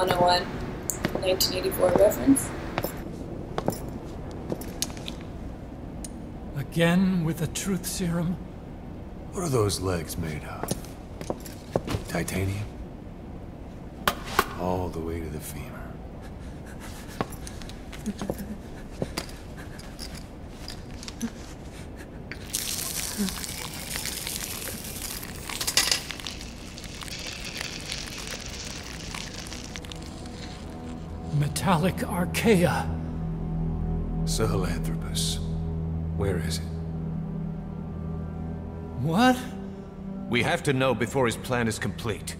101 1984 reference. Again with the truth serum? What are those legs made of? Titanium? All the way to the femur. Metallic archaea. Sahelanthropus. Where is it? What? We have to know before his plan is complete.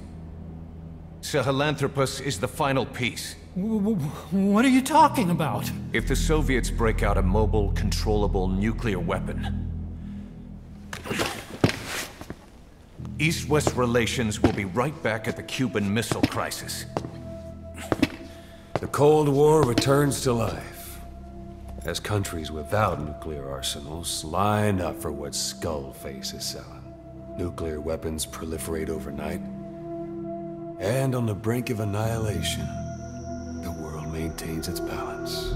Sahelanthropus is the final piece. What are you talking about? If the Soviets break out a mobile, controllable nuclear weapon, East-West relations will be right back at the Cuban Missile Crisis. The Cold War returns to life, as countries without nuclear arsenals line up for what Skullface is selling. Nuclear weapons proliferate overnight, and on the brink of annihilation, the world maintains its balance.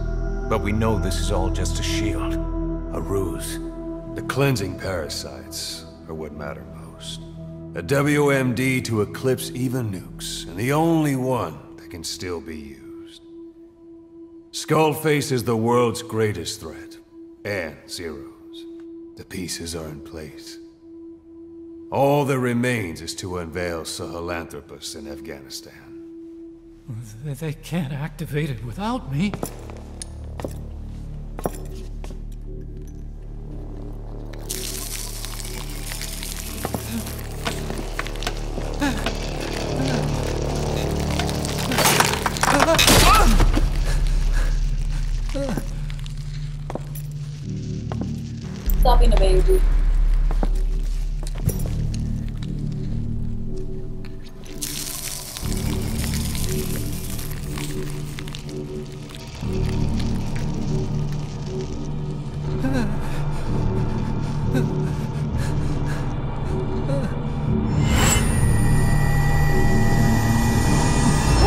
But we know this is all just a shield, a ruse. The cleansing parasites are what matter most. A WMD to eclipse even nukes, and the only one that can still be used. Skullface is the world's greatest threat, and Zero's. The pieces are in place. All that remains is to unveil Sahelanthropus in Afghanistan. They can't activate it without me. Stop being a baby.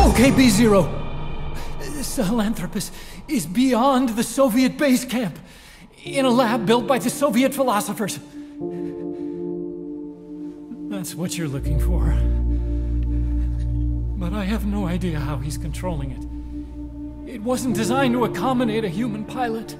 Okay, B-Zero. Sahelanthropus is beyond the Soviet base camp, in a lab built by the Soviet philosophers. That's what you're looking for. But I have no idea how he's controlling it. It wasn't designed to accommodate a human pilot.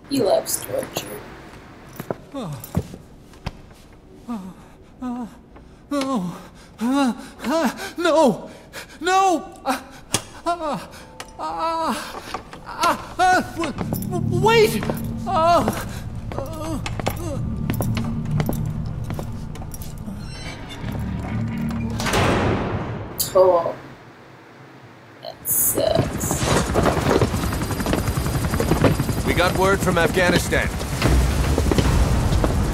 He loves torture. No! No! Wait! Oh. That sucks. We got word from Afghanistan.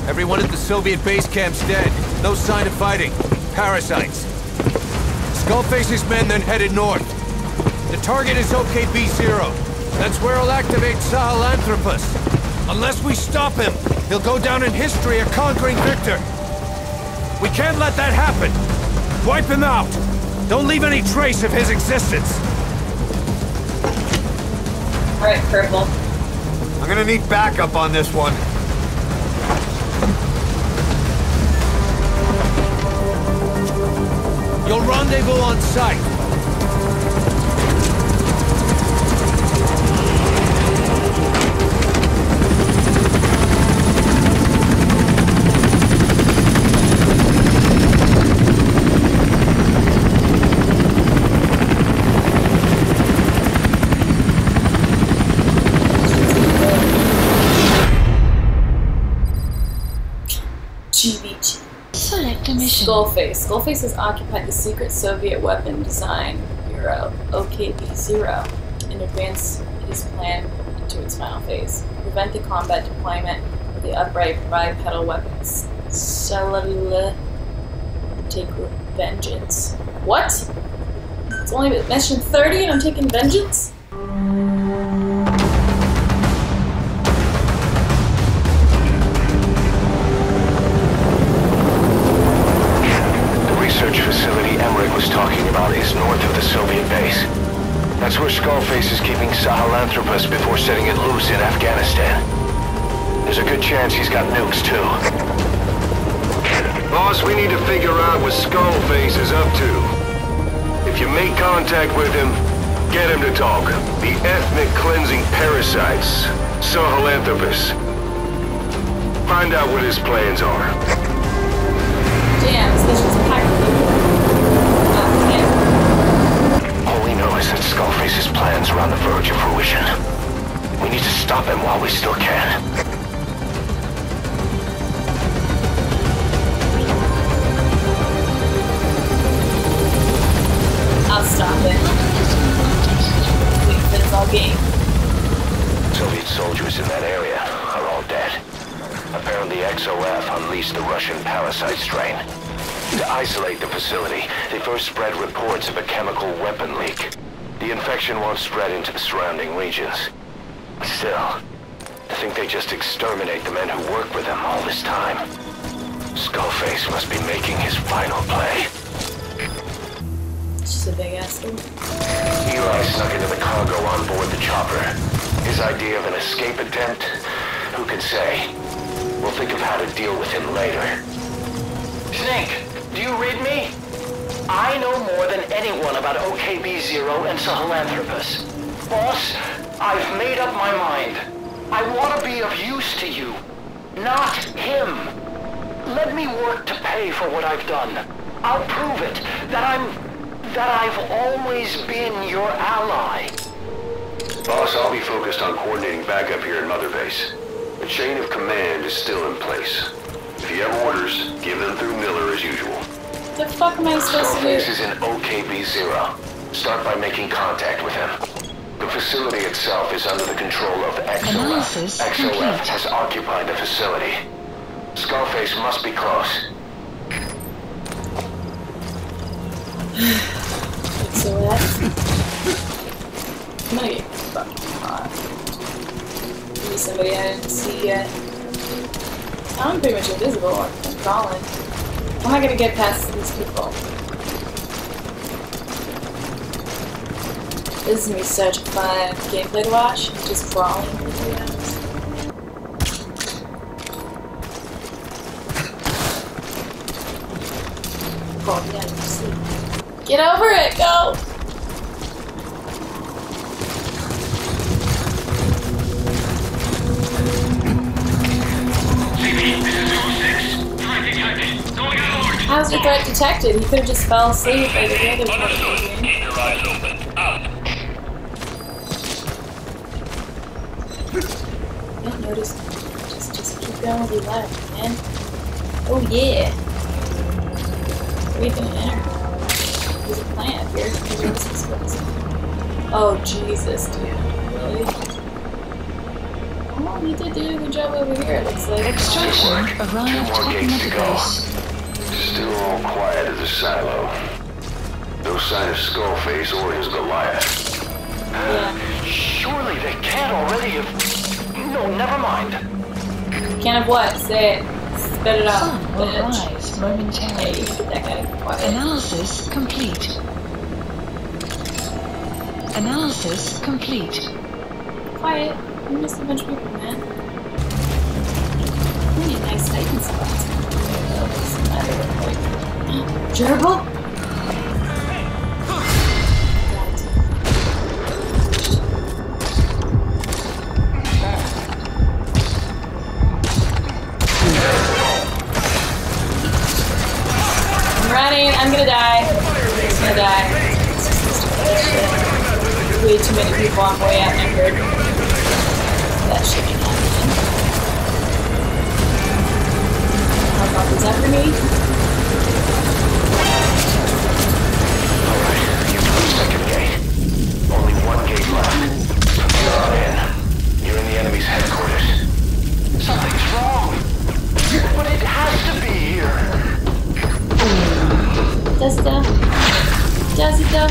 Everyone at the Soviet base camp's dead. No sign of fighting. Parasites. Skullface's men then headed north. The target is OKB-0. That's where he'll activate Sahelanthropus. Unless we stop him, he'll go down in history a conquering victor. We can't let that happen. Wipe him out. Don't leave any trace of his existence. Alright, Purple. I'm gonna need backup on this one. You'll rendezvous on site. GBG. Select a mission. Skullface. Skullface has occupied the secret Soviet weapon design bureau. of OKB-0 and advance his plan to its final phase. Prevent the combat deployment of the upright bipedal weapons. Cellular. Take vengeance. What? It's only mentioned 30 and I'm taking vengeance? The research facility Emmerich was talking about is north of the Soviet base. That's where Skullface is keeping Sahelanthropus before setting it loose in Afghanistan. There's a good chance he's got nukes, too. Boss, we need to figure out what Skullface is up to. If you make contact with him, get him to talk. The ethnic cleansing parasites, Sahelanthropus. Find out what his plans are. Damn, this is packed with people. All we know is that Skullface's plans are on the verge of fruition. We need to stop him while we still can. I'll stop it. Wait for this all game. Soviet soldiers in that area are all dead. Apparently XOF unleashed the Russian parasite strain. To isolate the facility, they first spread reports of a chemical weapon leak. The infection won't spread into the surrounding regions. Still, I think they just exterminate the men who worked with them all this time. Skullface must be making his final play. Just a big ass thing. Eli snuck into the cargo on board the chopper. His idea of an escape attempt? Who can say? We'll think of how to deal with him later. Snake, do you read me? I know more than anyone about OKB-0 and Sahelanthropus. Boss, I've made up my mind. I want to be of use to you, not him. Let me work to pay for what I've done. I'll prove it, that I've always been your ally. Boss, I'll be focused on coordinating backup here in Mother Base. The chain of command is still in place. If you have orders, give them through Miller as usual. What the fuck am I supposed to Skullface do? is in OKB-0. Start by making contact with him. The facility itself is under the control of XOF. XOF has occupied the facility. Skullface must be close. So that's... I'm gonna get fucking hot. Maybe somebody I didn't see yet. I'm pretty much invisible. I'm crawling. How am I gonna get past these people? This is gonna be such fun gameplay to watch. Just crawling for 3 hours. Oh yeah, you sleep. Get over it, go! How's the threat detected? He could have just fell asleep like the others would have been doing. Don't notice. Just keep going with your life, man. Oh yeah. What are you doing there? There's a plant here. Oh Jesus, dude. Really? Oh, he did do a good job over here, it looks like. Extraction arrived at the base. Still all quiet at the silo. No sign of Skullface or his Goliath. Yeah. Surely they can't already have... No, never mind. Can of what? Say it. Spit it out. Sun will bitch. rise Hey, momentarily. you can get that guy quiet. Analysis complete. Analysis complete. Quiet. I'm just a bunch of people, man. We need nice hiding spots. Gerbil? I'm running. I'm gonna die. I'm just gonna die. It's just this shit. Way too many people. I'm way outnumbered. That shit ain't happening. How about is that for me? Alright, you do the second game. Does it though? Does it though?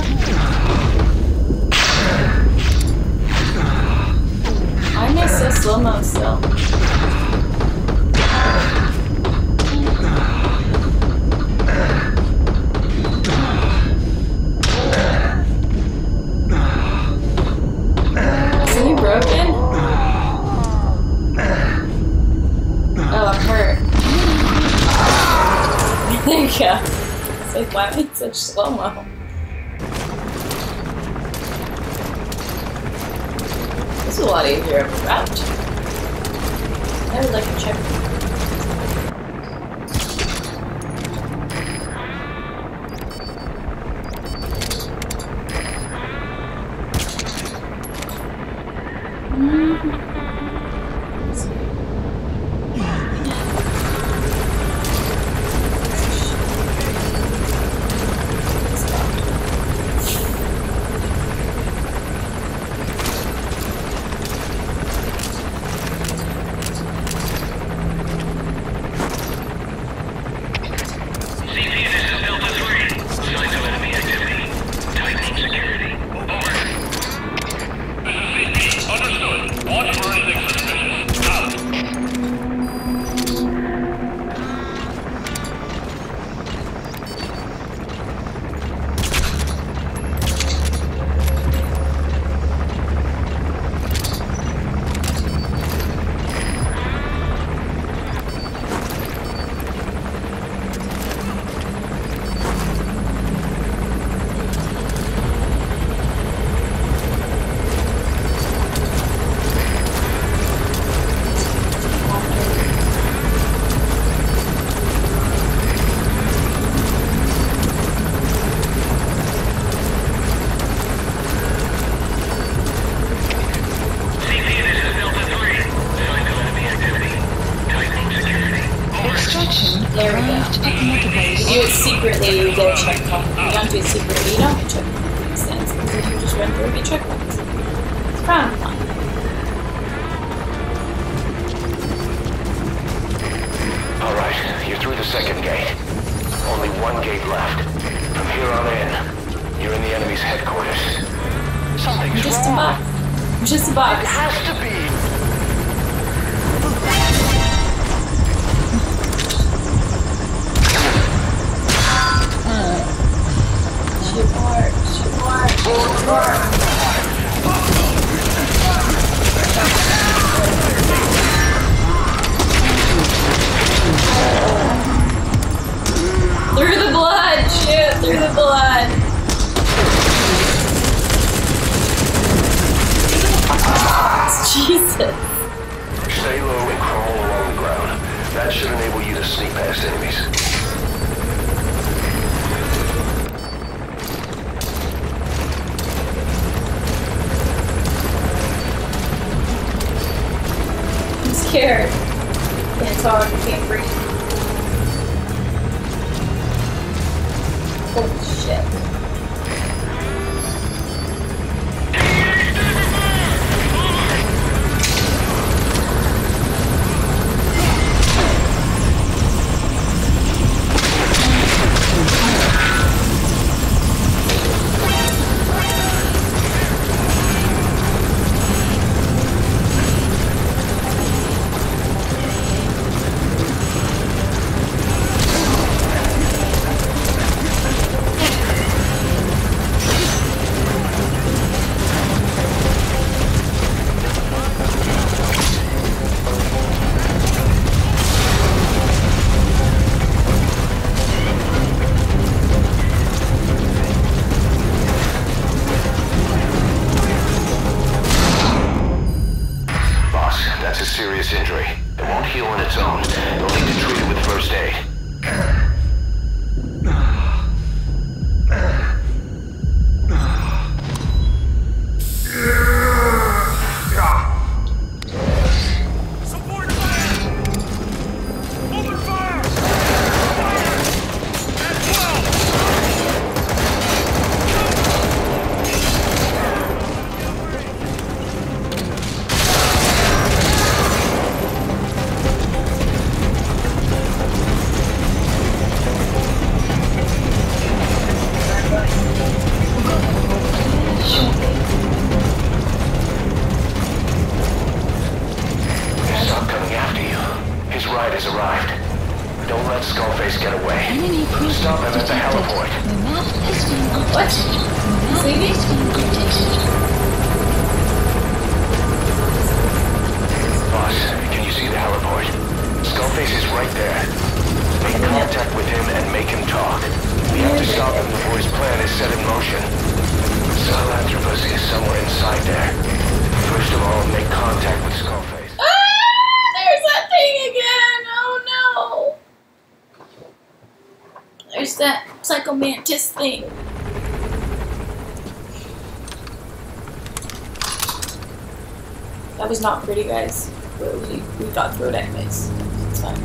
Why am I so slow-mo still? Is he broken? Oh, I'm hurt. There you go. It's like, why am I in such slow-mo? This is a lot easier of a route. I would like to check. There we go. You do it secretly, you get a checkpoint. You don't do it secretly, you don't get checkpoint. It makes sense. Because if you just run through, you get checkpoints. It's frowned upon. Alright, you're through the second gate. Only one gate left. From here on in, you're in the enemy's headquarters. Something's I'm just wrong. a box. I'm just a box. It has to be. Shoot more. Shoot more. Shoot more. Through the blood! Shoot! Through the blood! Jesus! Stay low and crawl along the ground. That should enable you to sneak past enemies. I'm scared. Can't talk, can't breathe. Holy shit. guys get away. Enemy presence Stop them at the detected. heliport. The map has been What? updated. The map See? has been updated. Boss, can you see the heliport? Skullface is right there. Make contact with him and make him talk. We have to stop him before his plan is set in motion. Sahelanthropus is somewhere inside there. First of all, make contact with Skullface. Ah! There's that thing again! Oh no! There's that Psychomantis thing. That was not pretty, guys. But we got through it anyways. It's fine.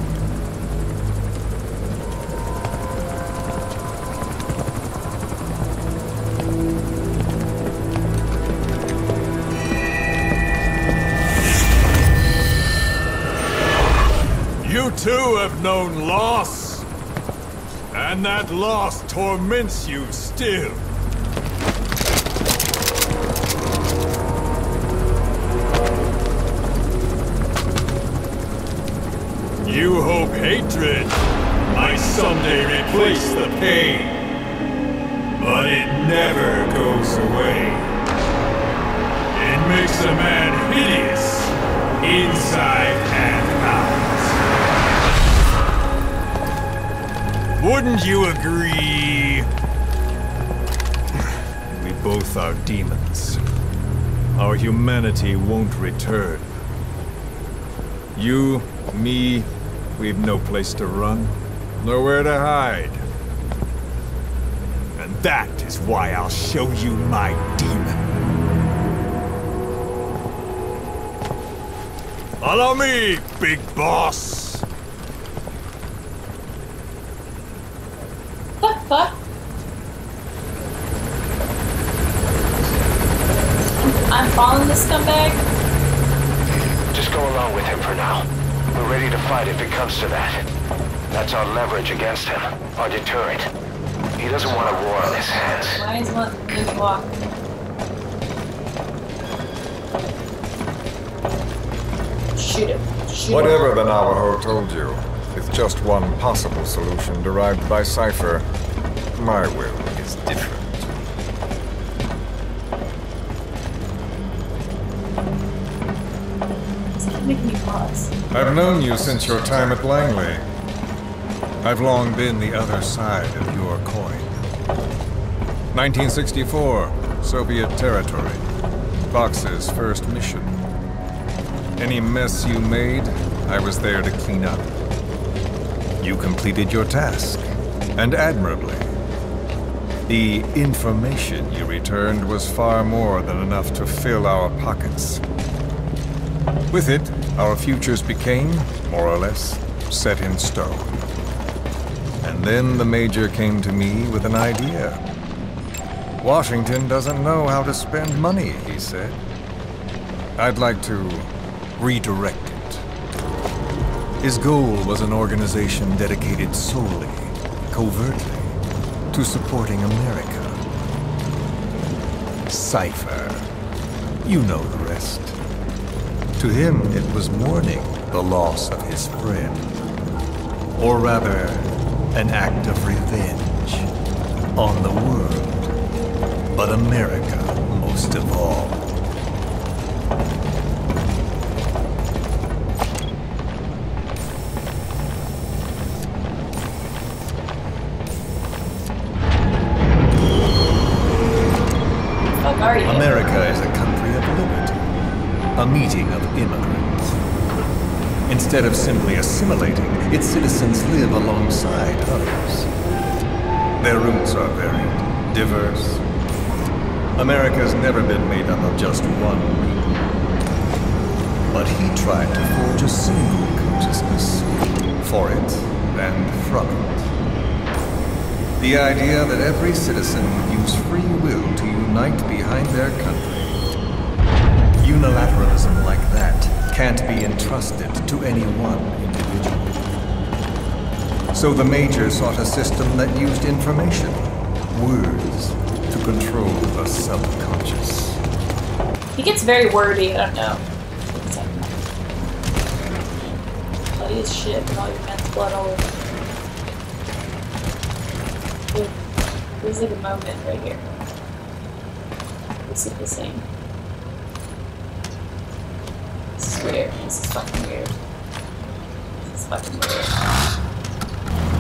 You too have known loss. And that loss torments you still. You hope hatred might someday replace the pain. But it never goes away. It makes a man hideous, inside and out. Wouldn't you agree? We both are demons. Our humanity won't return. You, me, we've no place to run, nowhere to hide. And that is why I'll show you my demon. Follow me, big boss. What the fuck? I'm following this scumbag. Just go along with him for now. We're ready to fight if it comes to that. That's our leverage against him, our deterrent. He doesn't want a war on his hands. Why is one letting me walk? Shoot him. Shoot Whatever him. the Navajo told you, it's just one possible solution derived by Cypher. My will is different. It's making me pause. I've known you since your time at Langley. I've long been the other side of your coin. 1964, Soviet territory. Fox's first mission. Any mess you made, I was there to clean up. You completed your task, and admirably. The information you returned was far more than enough to fill our pockets. With it, our futures became, more or less, set in stone. And then the Major came to me with an idea. Washington doesn't know how to spend money, he said. I'd like to redirect it. His goal was an organization dedicated solely, covertly, to supporting America. Cypher. You know the rest. To him, it was mourning the loss of his friend. Or rather, an act of revenge on the world, but America most of all. Fuck are you? America is a country of liberty, a meeting of immigrants. Instead of simply assimilating, its citizens live alongside others. Their roots are varied, diverse. America's never been made up of just one people. But he tried to forge a single consciousness, for it and from it. The idea that every citizen would use free will to unite behind their country. Unilateralism like that can't be entrusted to any one individual. So the Major sought a system that used information, words, to control the subconscious. He gets very wordy, I don't know. Bloody as shit with all your men's blood all over. There's like a moment right here. This is the same. This is weird. This is fucking weird. This is fucking weird.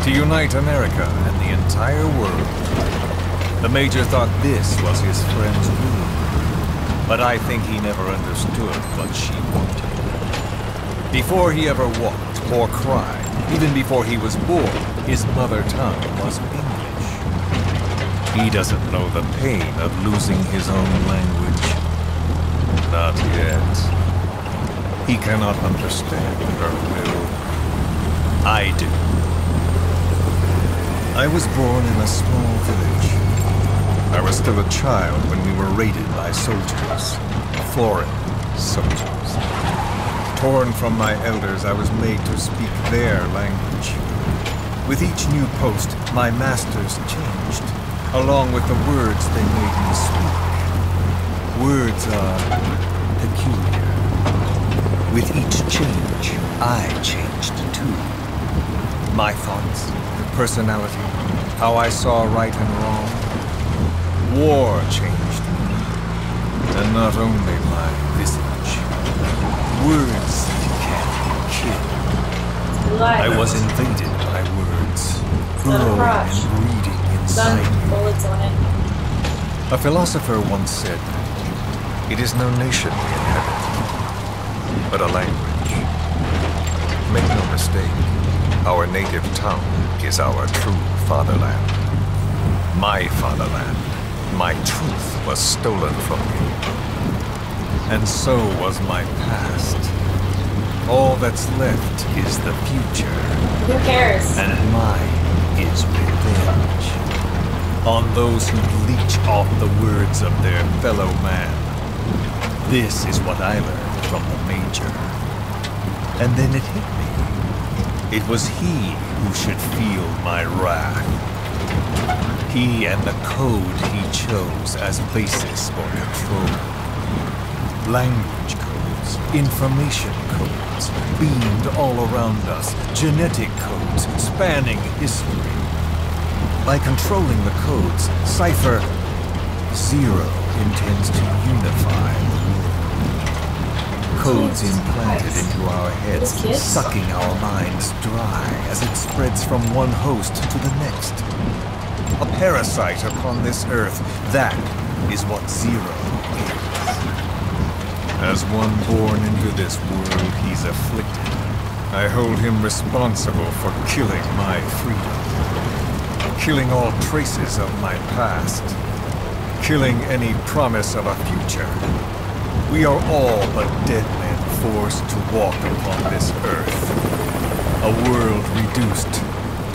To unite America and the entire world. The Major thought this was his friend's rule. But I think he never understood what she wanted. Before he ever walked or cried, even before he was born, his mother tongue was English. He doesn't know the pain of losing his own language. Not yet. He cannot understand her will. I do. I was born in a small village. I was still a child when we were raided by soldiers. Foreign soldiers. Torn from my elders, I was made to speak their language. With each new post, my masters changed, along with the words they made me speak. Words are peculiar. With each change, I changed too. My thoughts, personality, how I saw right and wrong. War changed me, and not only my visage. Words can kill. I was invaded by words, growing and breeding inside me. Bullets on it. A philosopher once said, "It is no nation we inhabit, but a language." Make no mistake, our native tongue is our true fatherland. My fatherland, my truth was stolen from me. And so was my past. All that's left is the future. Who cares? And mine is revenge. On those who leech off the words of their fellow man. This is what I learned from the Major. And then it hit me. It was he who should feel my wrath. He and the code he chose as basis for control. Language codes, information codes, beamed all around us, genetic codes spanning history. By controlling the codes, Cypher Zero intends to unify the world. Codes implanted into our heads, sucking our minds dry as it spreads from one host to the next. A parasite upon this earth, that is what Zero is. As one born into this world he's afflicted, I hold him responsible for killing my freedom. Killing all traces of my past. Killing any promise of a future. We are all but dead men forced to walk upon this earth. A world reduced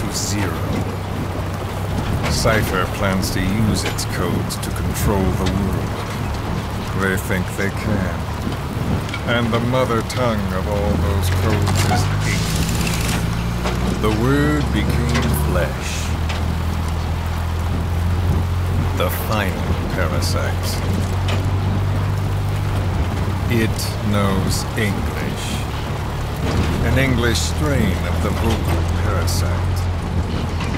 to zero. Cypher plans to use its codes to control the world. They think they can. And the mother tongue of all those codes is English. The word became flesh. The final parasite. It knows English. An English strain of the vocal parasite.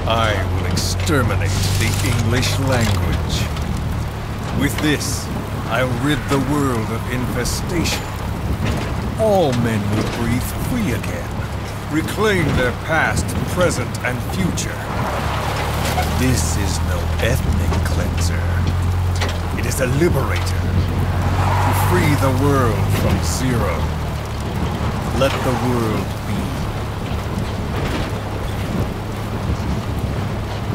I will exterminate the English language. With this, I'll rid the world of infestation. All men will breathe free again, reclaim their past, present, and future. This is no ethnic cleanser. It is a liberator. To free the world from Zero. Let the world be.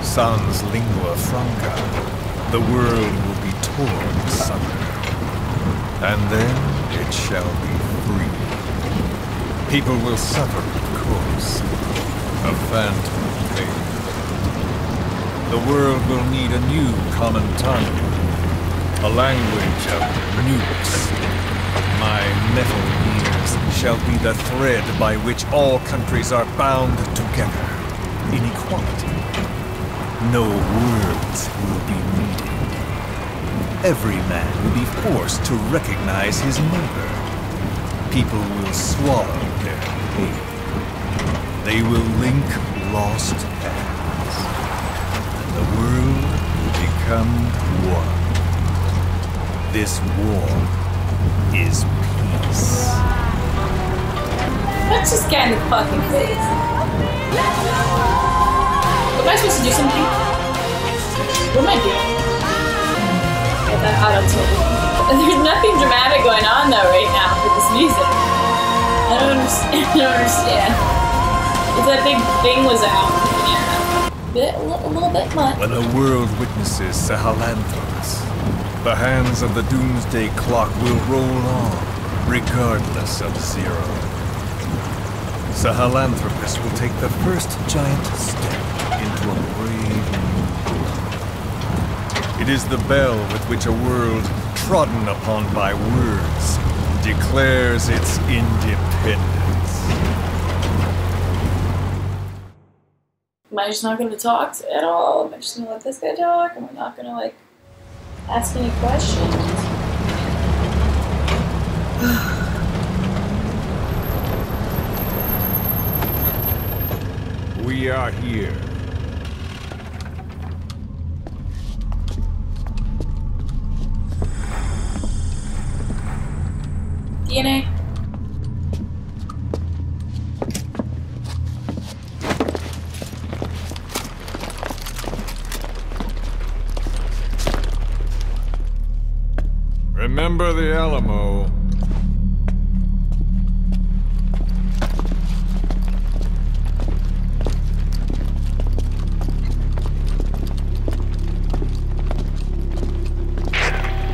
Sans lingua franca, the world will be torn asunder. And then it shall be free. People will suffer, of course. A phantom pain. The world will need a new common tongue. A language of nukes. My metal years shall be the thread by which all countries are bound together. In equality. No words will be needed. Every man will be forced to recognize his neighbor. People will swallow their pain. They will link lost hands. And the world will become one. This war is peace. Let's just get in the fucking face. Am I supposed to do something? What am I doing? Get that auto-tune. There's nothing dramatic going on though right now with this music. I don't understand. If that big thing was out, yeah. A little bit much. When the world witnesses Sahelanthropus, the hands of the Doomsday Clock will roll on, regardless of Zero. Sahelanthropus will take the first giant step into a brave new world. It is the bell with which a world trodden upon by words declares its independence. Am I just not going to talk at all? Am I just going to let this guy talk? Am I not going to, like, ask any questions? We are here. DNA? Remember the Alamo.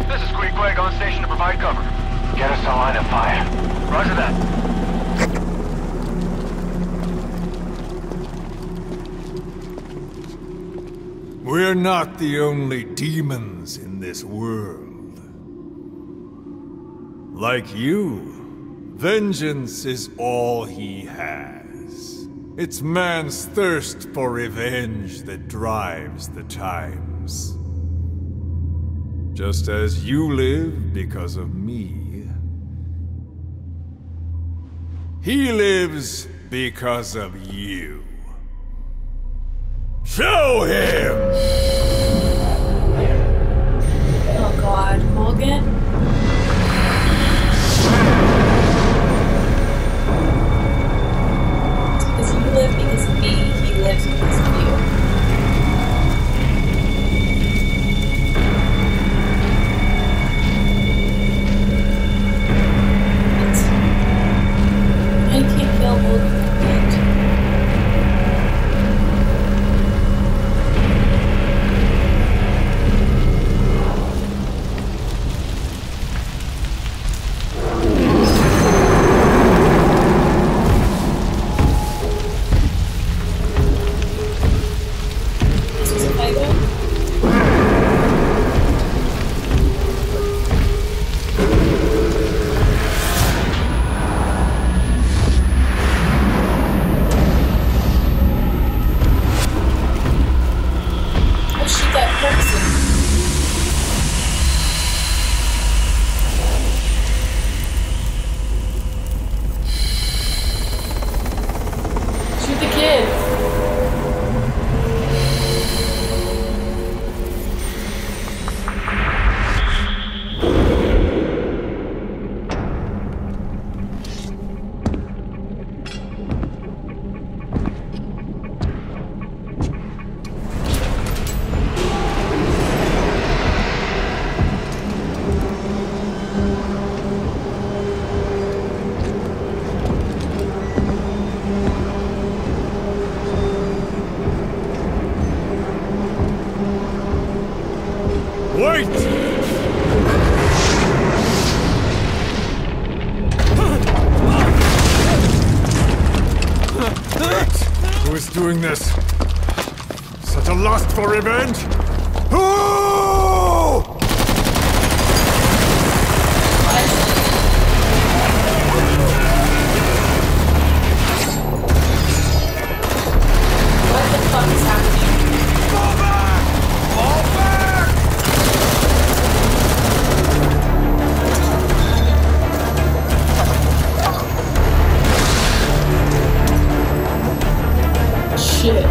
This is Queequeg on station to provide cover. Get us a line of fire. Roger that. We're not the only demons in this world. Like you, vengeance is all he has. It's man's thirst for revenge that drives the times. Just as you live because of me, he lives because of you. Show him! Oh god, Morgan? Because you live because of me, he lives because of you. I can't kill Morgan. Doing this? Such a lust for revenge? Ooh! What the fuck is happening? Fall back! Fall back! Shit.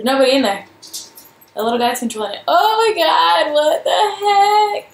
There's nobody in there. The little guy's controlling it. Oh my god, what the heck?